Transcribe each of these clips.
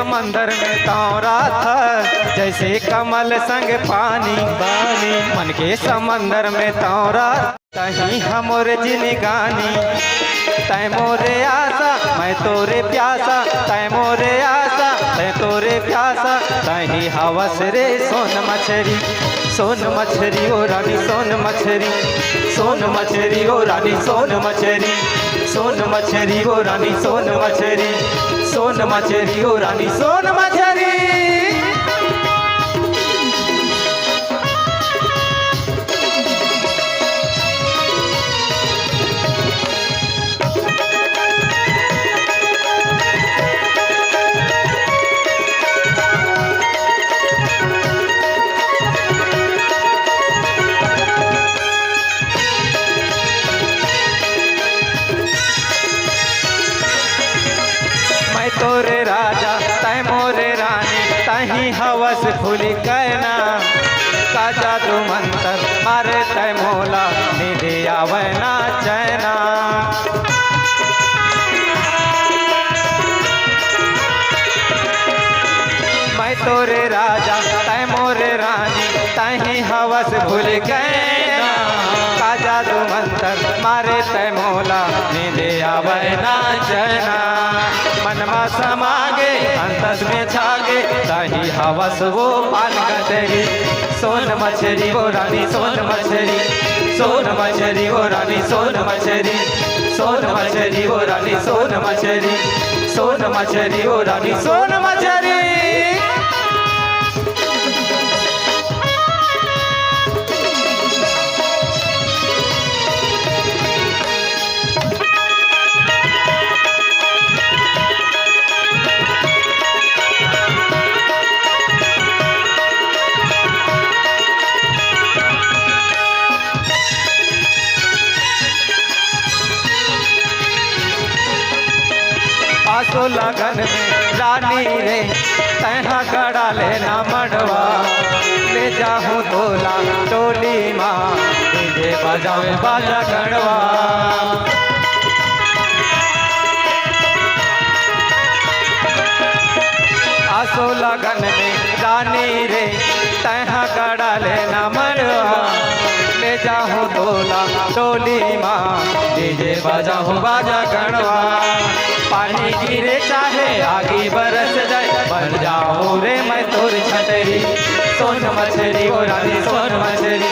समंदर में तौरा था, जैसे कमल संग पानी पानी। मन के समंदर में तौरा कहीं हमोर जिनगानी। तै मोरे आशा मैं तोरे प्यासा, तै मोरे आशा मैं तोरे प्यासा। तही हवस रे सोन मछरी, सोन मछरी ओ रानी सोन मछरी, सोन मछरी ओ रानी सोन मछरी, सोन मछरी ओ रानी सोन मछरी, सोन मछरी ओ रानी सोन मछरी। तोरे राजा तै मोरे रानी, तही हवस फूली कहना। का जादू मंत्र मारे तै मोला, निधि आवना चैना। मैं तोरे राजा तै मोरे रानी, तही हवस फूल कहना। का जादू मंत्र मारे तै मोला, निधि आवना चैना। मनमा समागे अंतस में छागे, तही हवस वो पान गदरी। सोन मछरी वो रानी सोन मछरी, सोन मछरी वो रानी सोन मछरी, सोन मछरी वो रानी सोन मछरी, सोन मछरी वो रानी सोन मछरी। आसो लगन में रानी रे तैहा गड़ा लेना मड़वा। ले जाऊँ तोला टोली माँ, डीजे बजावे बाजा गड़वा। आसो लगन में रानी रे तैहा गड़ा लेना मड़वा। ले जाऊँ तोला टोली माँ, डीजे बजाऊँ बाजा गड़वा। पानी गिरे चाहे आगे बरस जाए, बन जाऊँ रे मैं तोर छतरी। सोन मछरी हो रानी सोन मछरी,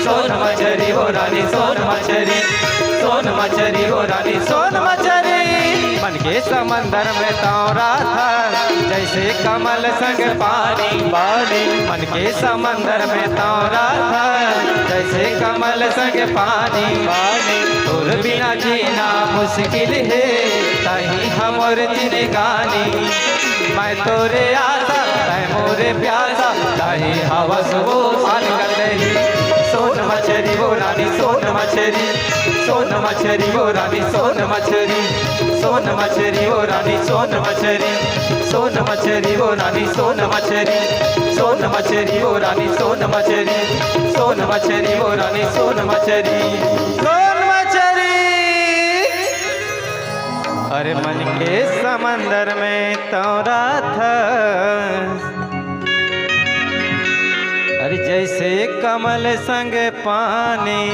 सोन मछरी हो रानी सोन मछरी, सोन मछरी हो रानी सोन मछरी। मन के समंदर में तौरा था, जैसे कमल संग पानी पानी। मन के समंदर में तौरा था, जैसे कमल संग पानी पानी। तोर बिना जीना मुश्किल है, तही हमोर जिनगानी। मैं तोरे आशा तै मोरे प्यासा, तही हवस वो पान गदरी। सोन मछरी वो रानी सोन मछरी, सोन मछरी वो रानी सोन मछरी, सोन मछरी वो रानी सोन मछरी, सोन मछरी वो रानी सोन मछरी, सोन मछरी वो रानी सोन मछरी, सोन मछरी वो रानी सोन मछरी, सोन मछरी। अरे मन के समंदर में तौरा था, अरे जैसे कमल संग पानी।